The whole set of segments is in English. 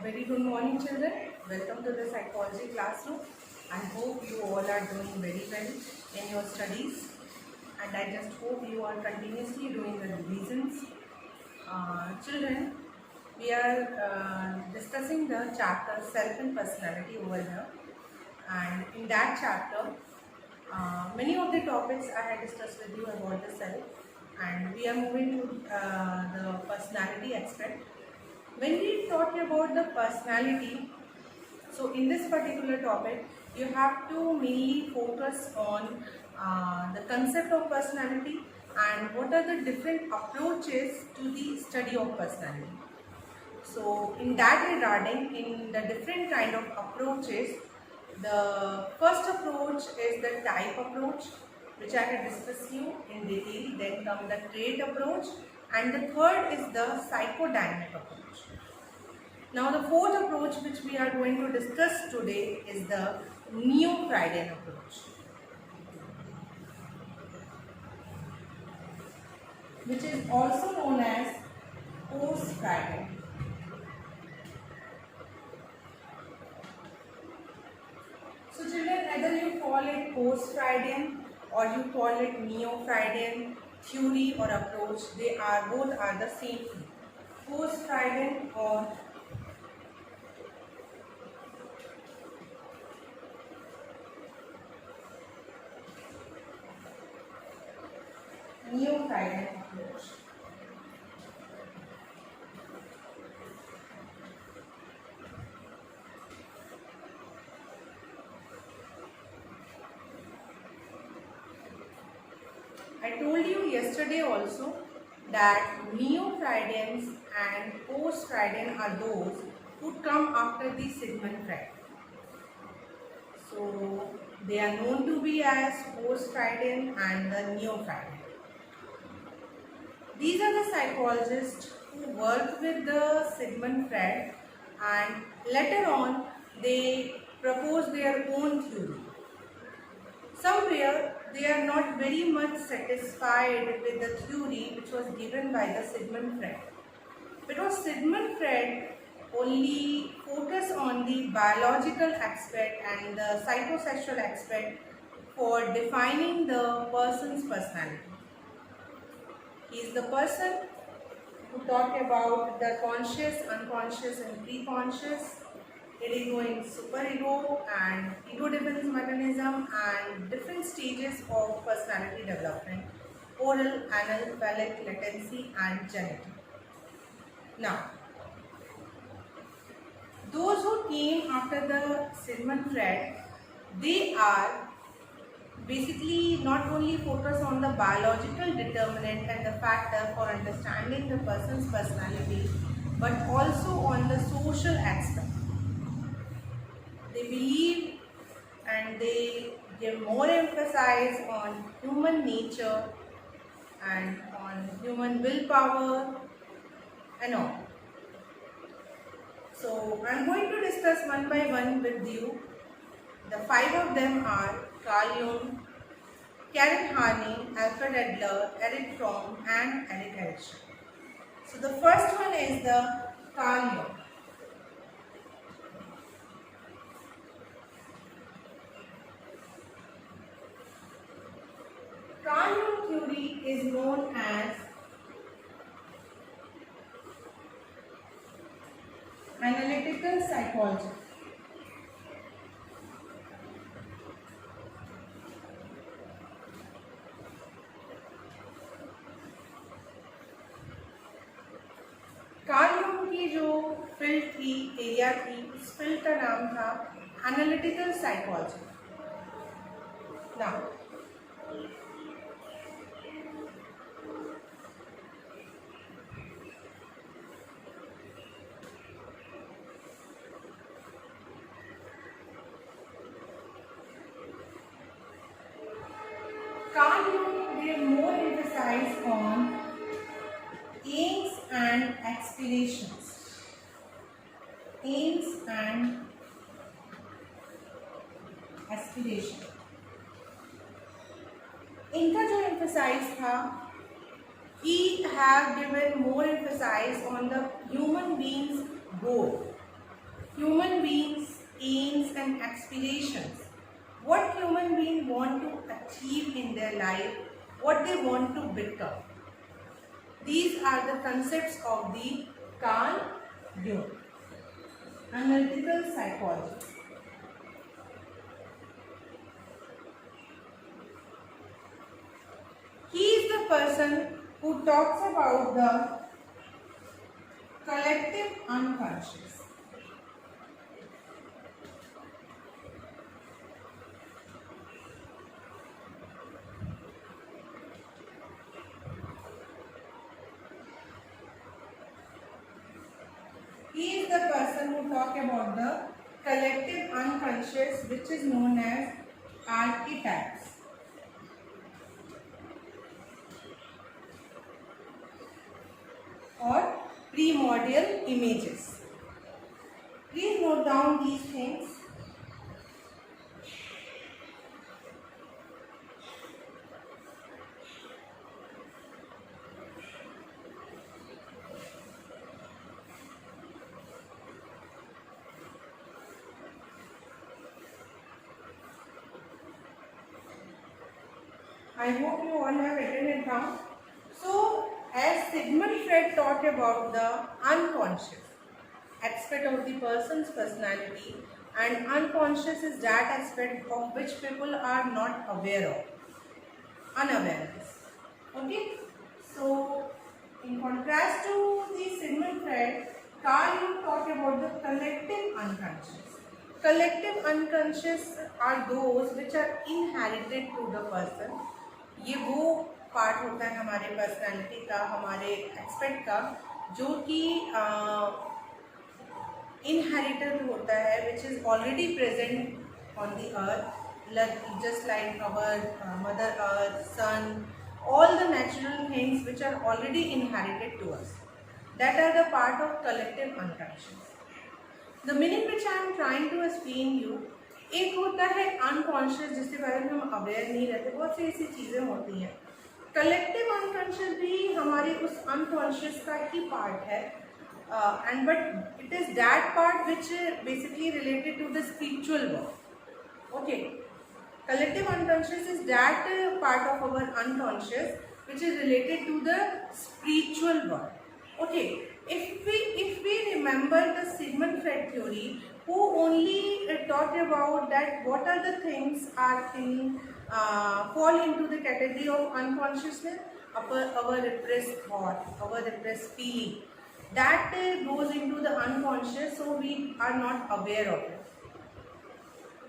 Very good morning, children. Welcome to the psychology classroom. I hope you all are doing very well in your studies, and I just hope you are continuously doing the revisions. Children, we are discussing the chapter Self and Personality over here, and in that chapter, many of the topics I had discussed with you about the self, and we are moving to the personality aspect. When we talk about the personality, so in this particular topic, you have to mainly focus on the concept of personality and what are the different approaches to the study of personality. So in that regarding, in the different kind of approaches, the first approach is the type approach, which I had discussed you in detail. Then come the trait approach, and the third is the psychodynamic approach. Now the fourth approach which we are going to discuss today is the Neo-Freudian approach, which is also known as post-Freudian. So children, either you call it post-Freudian or you call it Neo-Freudian theory or approach, they are both are the same thing. Post-Freudian or Neo-Freudian approach. I told you yesterday also that Neo-Freudians and post-Freudian are those who come after the Sigmund Freud. So they are known to be as post-Freudian and the Neo-Freudian. These are the psychologists who worked with the Sigmund Freud, and later on they proposed their own theory. Somewhere they are not very much satisfied with the theory which was given by the Sigmund Freud, because Sigmund Freud only focused on the biological aspect and the psychosexual aspect for defining the person's personality. He is the person who talked about the conscious, unconscious and pre-conscious, ego and superego, and ego defense mechanism, and different stages of personality development: oral, anal, phallic, latency and genetic. Now, those who came after the Sigmund Freud, they are basically not only focus on the biological determinant and the factor for understanding the person's personality, but also on the social aspect. They believe and they give more emphasis on human nature and on human willpower and all. So I am going to discuss one by one with you. The five of them are Carl Jung, Karen Harney, Alfred Adler, Erich Fromm and Erik Erikson. So the first one is the Carl Jung. Carl Jung theory is known as analytical psychology. Carl Jung की जो field थी, area थी, इस field का नाम था analytical psychology. Now Carl Jung gave more emphasis on aims and aspirations. Aims and aspiration. इनका जो emphasize था, he have given more emphasis on the human being's goal. human beings' aims and aspirations. What human beings want to achieve in their life, what they want to become. These are the concepts of the Carl Jung, analytical psychology. He is the person who talks about the collective unconscious. He is the person who talks about the collective unconscious, which is known as archetypes. Or primordial images. Please note down these things. I hope you all have written it down. So, as Sigmund Freud talked about the unconscious aspect of the person's personality, and unconscious is that aspect of which people are not aware of, unawareness. Okay? So, in contrast to the Sigmund Freud, Carl Jung talked about the collective unconscious. Collective unconscious are those which are inherited to the person. ये वो part होता है हमारे personality का, हमारे expect का, जो कि इनहेरिटेड होता है, which is already present on the earth, just like our mother earth, sun, all the natural things which are already inherited to us, that are the part of collective unconscious. The meaning which I am trying to explain you, एक होता है unconscious जिसके बारे में हम aware नहीं रहते, बहुत सी ऐसी चीज़ें होती हैं. कलेक्टिव अनकॉन्शियस भी हमारे उस अनकॉन्शियस का ही पार्ट है, and but it is that part which basically related to the spiritual world. Okay, collective unconscious is that part of our unconscious which is related to the spiritual world. Okay, if we remember the Sigmund Freud theory, who only talked about that what are the things are in fall into the category of unconsciousness, our repressed thought, our repressed feeling, that goes into the unconscious, so we are not aware of it.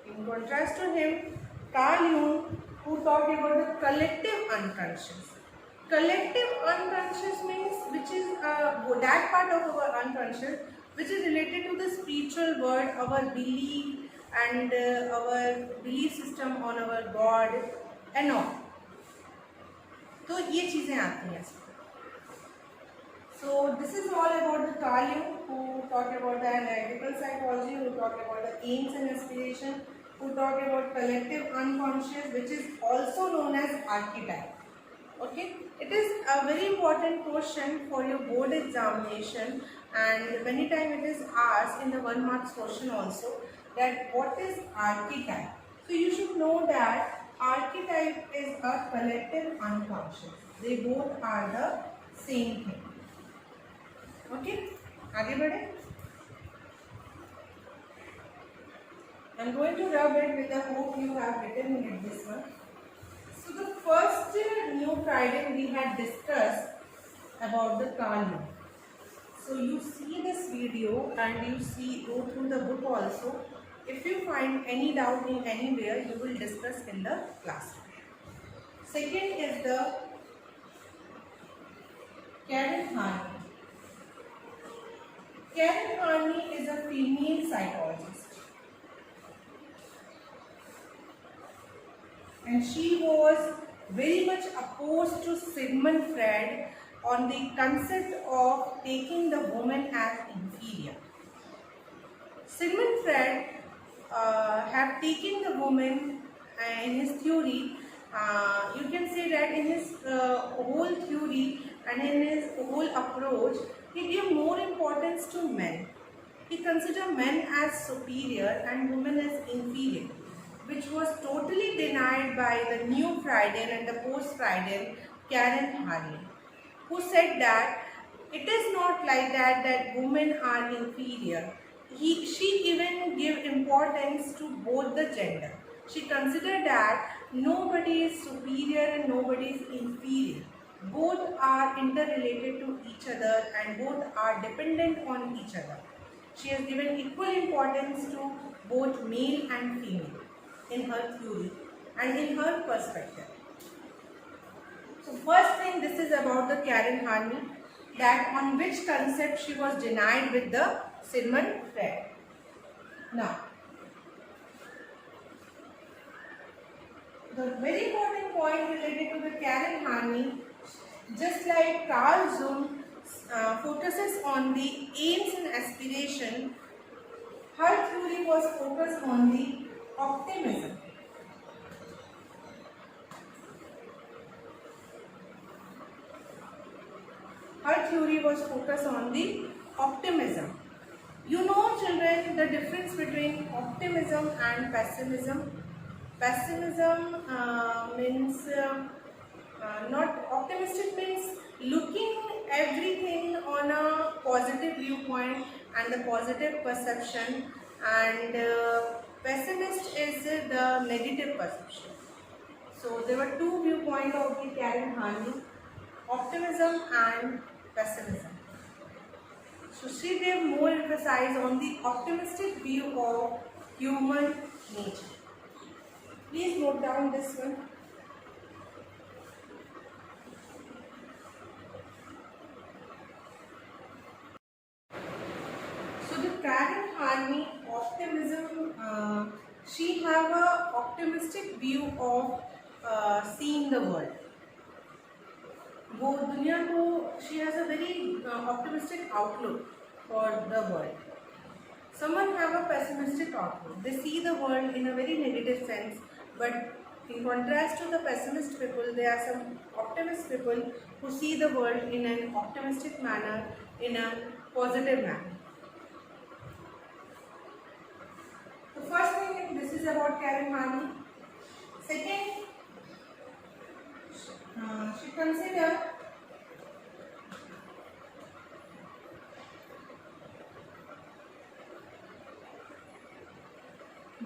In contrast to him, Carl Jung, who talked about the collective unconscious. Collective unconscious means which is that part of our unconscious which is related to the spiritual world, our belief and our belief system on our God and all. तो ये चीज़ें आती हैं. So this is all about the Carl Jung, who talked about the analytical psychology, who talked about the aims and aspiration, who talk about collective unconscious, which is also known as archetype. Okay, it is a very important question for your board examination, and many times it is asked in the 1 marks question also, that what is archetype. So you should know that archetype is a collective unconscious. They both are the same thing. Okay, आगे बढ़े. I'm going to rub it with the hope you have written in this one. So the first new Friday we had discussed about the Carl Jung. So you see this video and you go through the book also. If you find any doubt in anywhere, you will discuss in the classroom. Second is the Karen Harney. Karen Harney is a female psychologist. And she was very much opposed to Sigmund Freud on the concept of taking the woman as inferior. Sigmund Freud have taken the woman in his theory. You can say that in his whole theory and in his whole approach, he gave more importance to men. He considered men as superior and women as inferior, which was totally denied by the new Freudian and the post-Freudian Karen Harney, who said that it is not like that women are inferior. She even gave importance to both the gender. She considered that nobody is superior and nobody is inferior. Both are interrelated to each other and both are dependent on each other. She has given equal importance to both male and female in her theory and in her perspective. So first thing, this is about the Karen Harney, that on which concept she was denied with the Sigmund Freud. Now, the very important point related to the Karen Harney, just like Carl Jung focuses on the aims and aspiration, her theory was focused on the optimism. Her theory was focused on the optimism. You know, children, the difference between optimism and pessimism. Pessimism means not optimistic, means looking everything on a positive viewpoint and the positive perception, and pessimist is the negative perception. So there were two viewpoints of the Karen Harney, optimism and pessimism. So she gave more emphasis on the optimistic view of human nature. Please note down this one. So the Karen Harney optimism, she have a optimistic view of seeing the world. वो दुनिया को, she has a very optimistic outlook for the world. Someone have a pessimistic outlook. They see the world in a very negative sense, but in contrast to the pessimist people, there are some optimist people who see the world in an optimistic manner, in a positive manner. The first thing, this is about Karen Harney. Second, she considered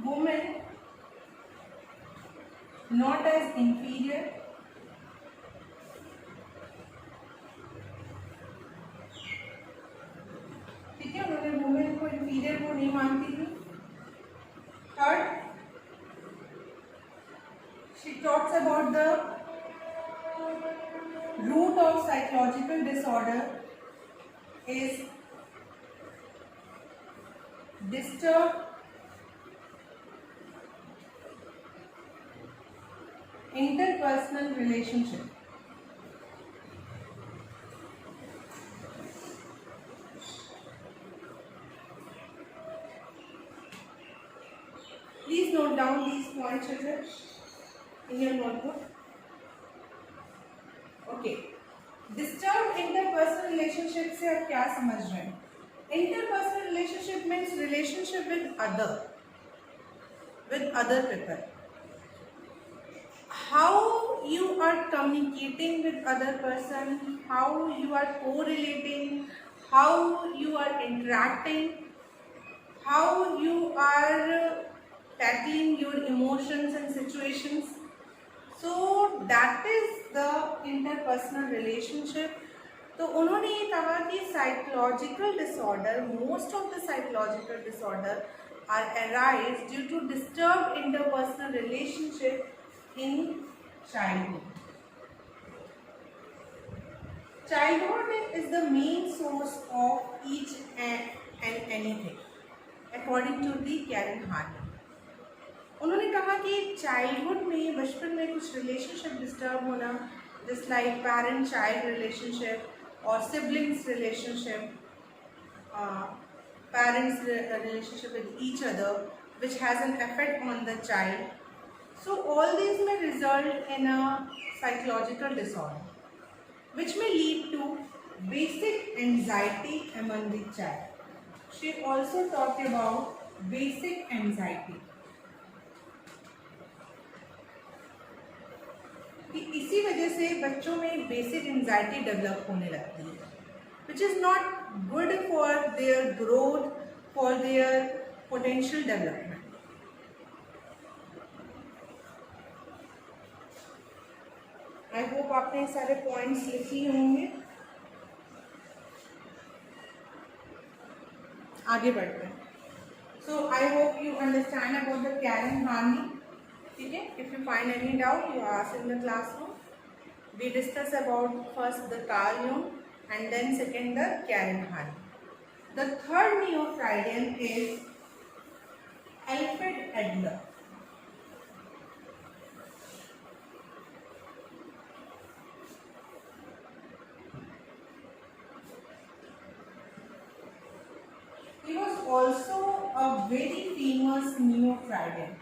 women not as inferior, ठीक है, उन्होंने women को inferior को नहीं मानती थी. Third, she talks about the root of psychological disorder is disturbed interpersonal relationship. Please note down these points, children, in your notebook. Okay. Disturbed interpersonal relationship से आप क्या समझ रहे हैं? Interpersonal relationship means relationship with other people. How you are communicating with other person, how you are correlating, how you are interacting, how you are tackling your emotions and situations. So that is the interpersonal relationship. तो उन्होंने ये कहा कि psychological disorder, most of the psychological disorder are arise due to disturbed interpersonal relationship in childhood. Childhood is the main source of each and anything, according to the Karen Harney. उन्होंने कहा कि childhood में, बचपन में कुछ relationship disturb होना, just like parent child relationship और siblings relationship, parents relationship with each other, which has an effect on the child. So all these may result in a psychological disorder, which may lead to basic anxiety among the child. she also talked about basic anxiety. कि इसी वजह से बच्चों में basic anxiety develop होने लगती है, which is not good for their growth, for their potential development. I hope आपने सारे पॉइंट्स लिख लिए होंगे. आगे बढ़ते हैं. So I hope you understand about the Karen Horney. ठीक है, if you find any doubt you ask in the classroom. We discuss about first the Carl Jung and then second the Karen Hardy. The third Neo-Freudian is Alfred Adler. He was also a very famous Neo-Freudian,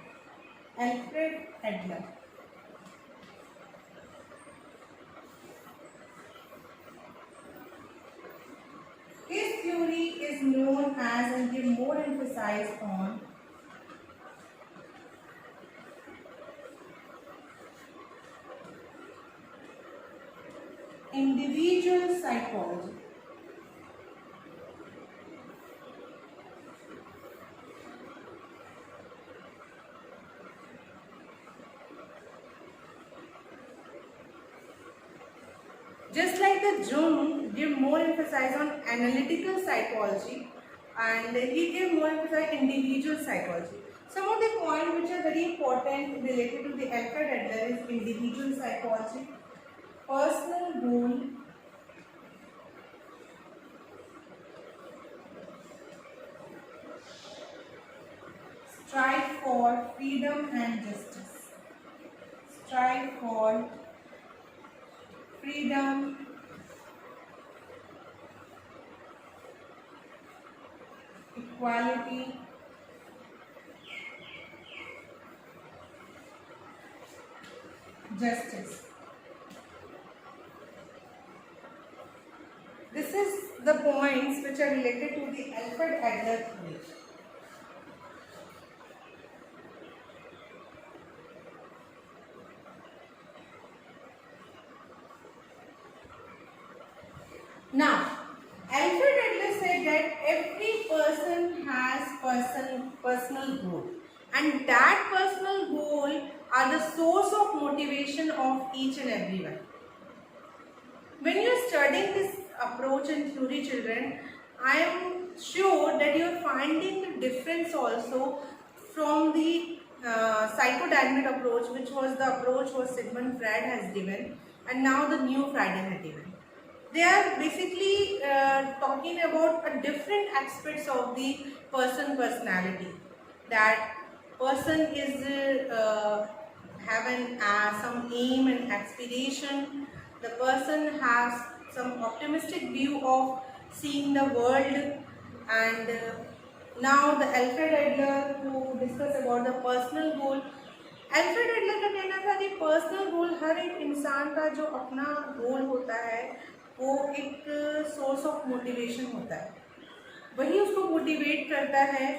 Alfred Adler. His theory is known as and give more emphasis on individual psychology. Just like the Jung give more emphasis on analytical psychology, and he gave more emphasis on individual psychology. Some of the points which are very important related to the Alfred Adler is individual psychology, personal goal, strive for freedom and justice. Strive for freedom, equality, justice. This is the points which are related to the Alfred Adler theory. Now, Alfred Adler said that every person has personal goal, and that personal goal are the source of motivation of each and everyone. When you are studying this approach and theory, children, I am sure that you are finding the difference also from the psychodynamic approach, which was the approach what Sigmund Freud has given, and now the Neo-Freudian has given. They are basically talking about a different aspects of the personality. That person is having some aim and aspiration. The person has some optimistic view of seeing the world, and now the Alfred Adler who discuss about the personal goal. Alfred Adler का कहना था कि personal goal हर एक इंसान का जो अपना गोल होता है वो एक सोर्स ऑफ मोटिवेशन होता है, वही उसको मोटिवेट करता है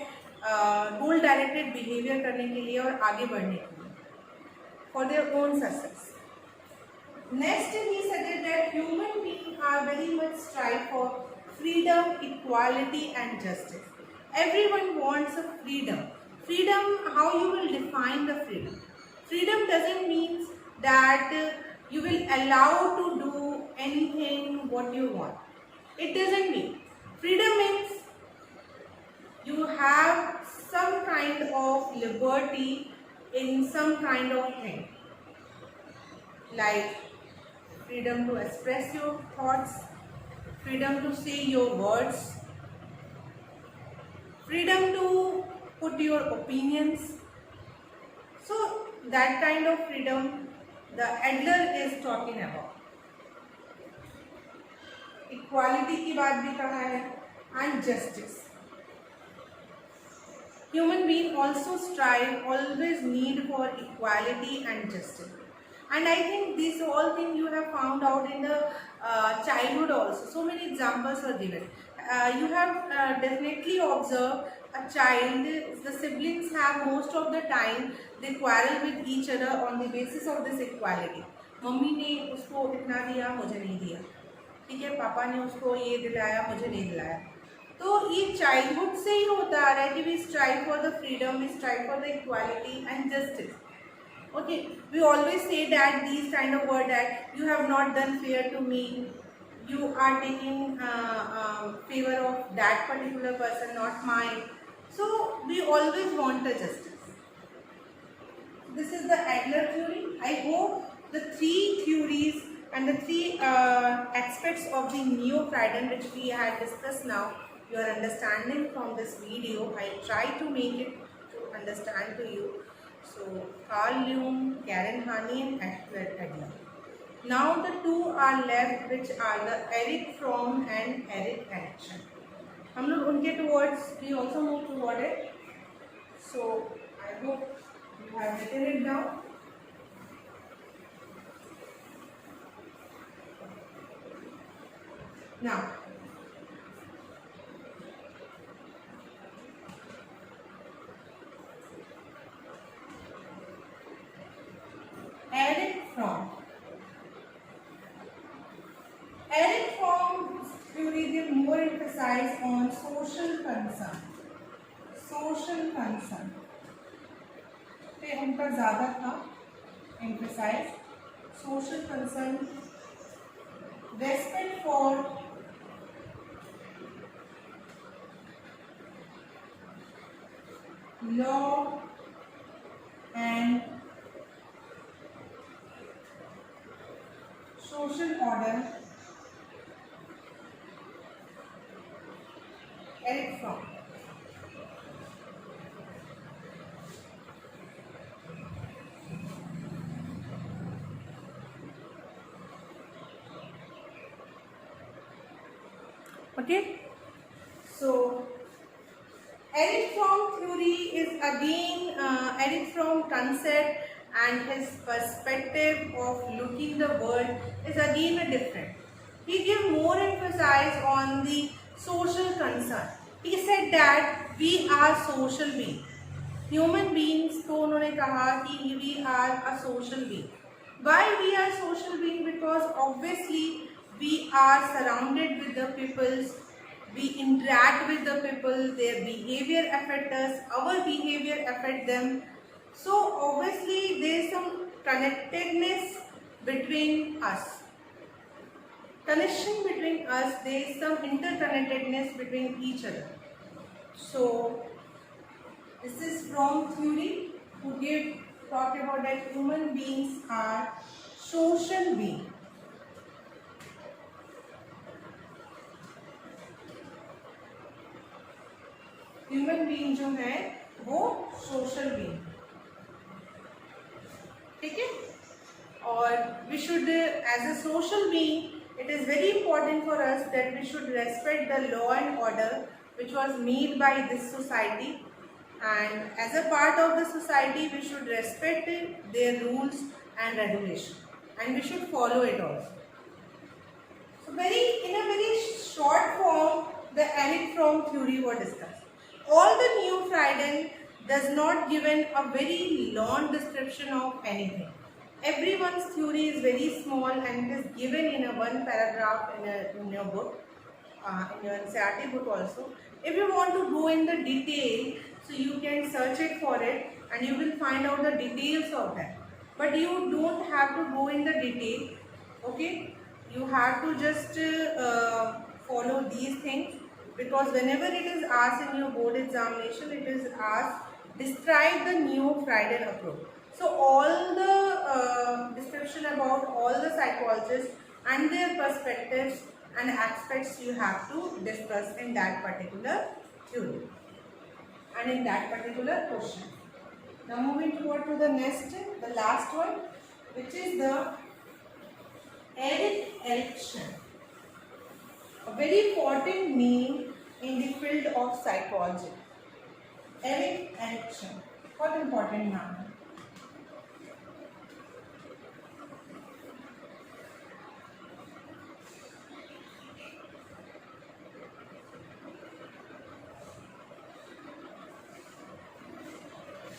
गोल डायरेक्टेड बिहेवियर करने के लिए और आगे बढ़ने के लिए, for their own success. Next he suggest that human being are very much strive for freedom, equality and justice. Everyone wants a freedom. Freedom, how you will define the freedom? Freedom doesn't mean that you will allow to do anything what you want. It doesn't mean. Freedom means you have some kind of liberty in some kind of thing. Like freedom to express your thoughts, freedom to say your words, freedom to put your opinions. So that kind of freedom the Adler is talking about. Equality की बात भी कहा है, and justice. Human being also strive, always need for equality and justice. And I think these all things you have found out in the childhood also. So many examples are given. you have definitely observed a child, the siblings have most of the time they quarrel with each other on the basis of this equality. Mummy ने उसको इतना दिया, मुझे नहीं दिया, ठीक है, पापा ने उसको ये दिलाया, मुझे नहीं दिलाया. तो ये चाइल्डहुड से ही होता आ रहा है कि we strive for the freedom, we strive for the equality and justice. Okay, we always say that these kind of word that you have not done fair to me, you are taking favor of that particular person, not mine. So we always want the justice. This is the Adler theory. I hope the three theories and the three aspects of the Neo-Freudian which we had discussed now, you are understanding from this video. I try to make it to understand to you. So Carl Jung, Karen Hani and Adler. Now the two are left, which are the Erich Fromm and Erik Erikson. हम लोग उनके towards we also move toward it. So I hope you have written it down. Now Erich Fromm. Erich Fromm's theory give more emphasis on social concern. Social concern पे उनका ज़्यादा था emphasize. Social concern, respect for law and social order. Erich Fromm. Okay, so Erich Fromm theory is again Erich Fromm concept and his perspective of looking the world is again a different. He give more emphasis on the social concern. He said that we are social beings. Human beings तो उन्होंने कहा कि we are a social being. Why we are social being? Because obviously we are surrounded with the peoples. We interact with the people. Their behavior affect us. Our behavior affect them. So obviously there is some connectedness between us. Connection between us, there is some interconnectedness between each other. So this is from theory who talk about that human beings are social beings. Human being जो है वो social being, ठीक है. और we should as a social being, it is very important for us that we should respect the law and order which was made by this society, and as a part of the society we should respect their rules and regulation, and we should follow it also. So in a very short form the Erich Fromm theory was discussed. All the Neo-Freudian does not given a very long description of anything. Everyone's theory is very small and it is given in a one paragraph in your book, in your NCERT book also. If you want to go in the detail, so you can search it for it and you will find out the details of that. But you don't have to go in the detail, okay? You have to just follow these things, because whenever it is asked in your board examination, it is asked, describe the Neo-Freudian approach. So all the description about all the psychologists and their perspectives and aspects you have to discuss in that particular theory and in that particular question. Now moving toward to the next, the last one, which is the Erik Erikson. A very important name in the field of psychology. Erik Erikson. What important name?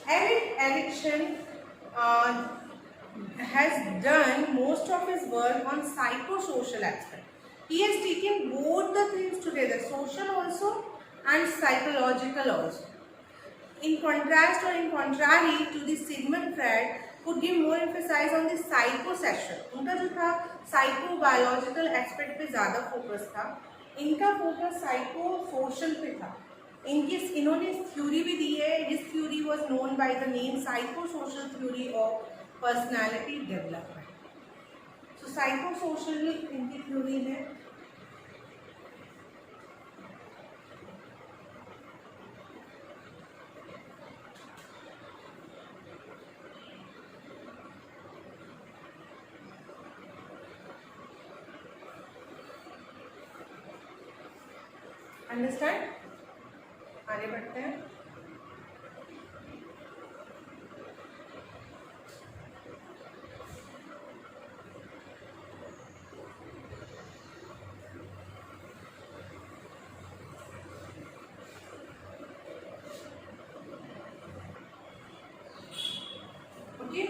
Erik Erikson has done most of his work on psychosocial aspect. He has taken both the things together, social also and psychological also. In contrast or in contrary to the Sigmund Freud, who give more emphasis on the psychosexual. उनका जो था psychobiological aspect पे ज़्यादा focus था, इनका focus psychosocial पे था. इन्होंने थ्योरी भी दी है. His theory was known by the name psychosocial theory of personality development. So psychosocial इनकी थ्योरी है. अंडरस्टैंड. आगे बढ़ते हैं. Okay,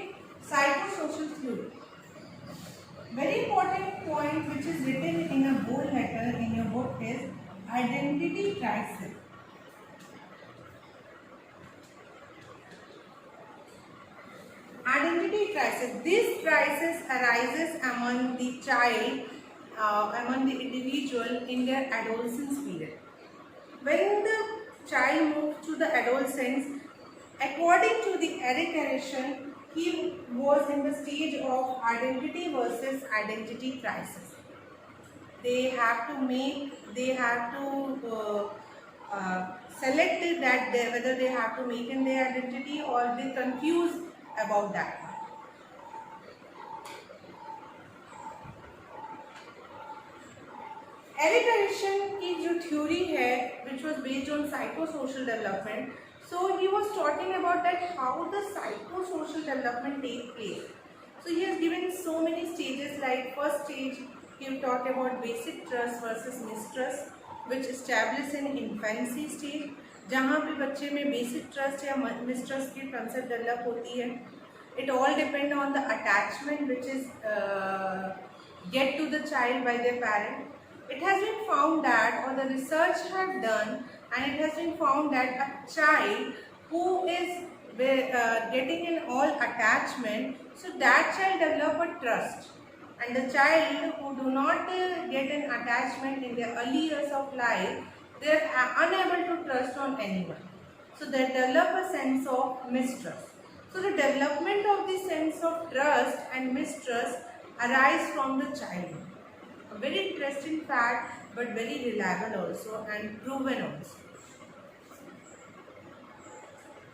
psychosocial theory. Very important point which is written in a bold letter in your book is identity crisis. Identity crisis. This crisis arises among the child, among the individual in their adolescence period. When the child moves to the adolescence, according to the Erik Erikson, he was in the stage of identity versus identity crisis. They have to select that whether they have to make in their identity or they confused about that. Erik Erikson की जो theory है, which was based on psychosocial development, so he was talking about that how the psychosocial development takes place. So he has given so many stages. Like first stage, he talked about basic trust versus mistrust, which established in infancy stage, जहाँ पे बच्चे में basic trust या mistrust की concept develop होती है. It all depend on the attachment which is get to the child by their parent. It has been found that, or the research have done, and it has been found that a child who is getting in all attachment, so that child develop a trust. And the child who do not get an attachment in their early years of life, they are unable to trust on anyone. So they develop a sense of mistrust. So the development of the sense of trust and mistrust arise from the childhood. A very interesting fact, but very reliable also and proven also.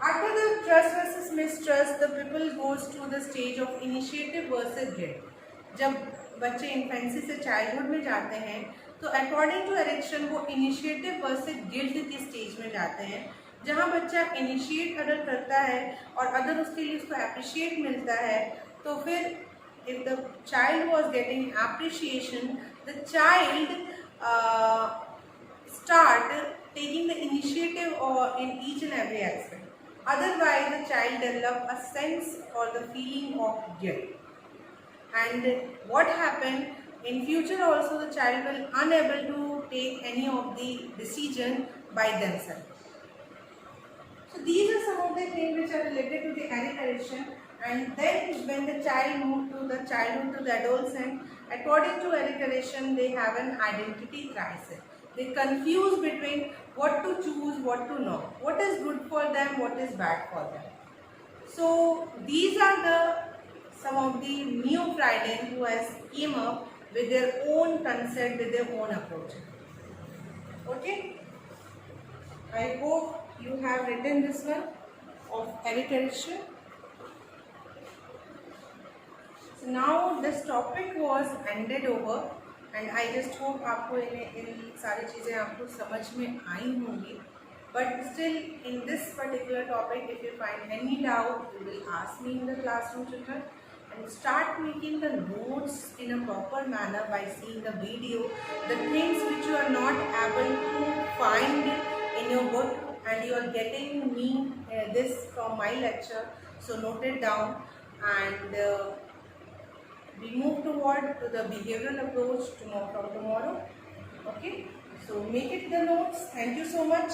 After the trust versus mistrust, the people goes to the stage of initiative versus guilt. जब बच्चे infancy से childhood में जाते हैं, तो according to Ericsson वो initiative versus guilt की stage में जाते हैं, जहाँ बच्चा इनिशिएट अगर करता है और अगर उसके लिए उसको अप्रिशिएट मिलता है, तो फिर if the child was getting appreciation, the child start taking the initiative or in each and every aspect. Otherwise, the child develop a sense or the feeling of guilt. And what happened in future also, the child will unable to take any of the decision by themselves. So these are some of the things which are related to the Erik Erikson. And then when the child moved to the childhood to the adolescent, according to Erik Erikson, they have an identity crisis. They confuse between what to choose, what to know, what is good for them, what is bad for them. So these are some of the neo-Freudian who has came up with their own concept, with their own approach. Okay, I hope you have written this one of Erik Erikson. So now this topic was ended over, and I just hope आपको इन सारी चीज़ें आपको समझ में आई होंगी. But still, in this particular topic, if you find any doubt, you will ask me in the classroom, children, and start making the notes in a proper manner by seeing the video, the things which you are not able to find in your book, and you are getting me this from my my lecture. So note it down, and we move toward to the behavioral approach from tomorrow. Okay, so make it the notes. Thank you so much.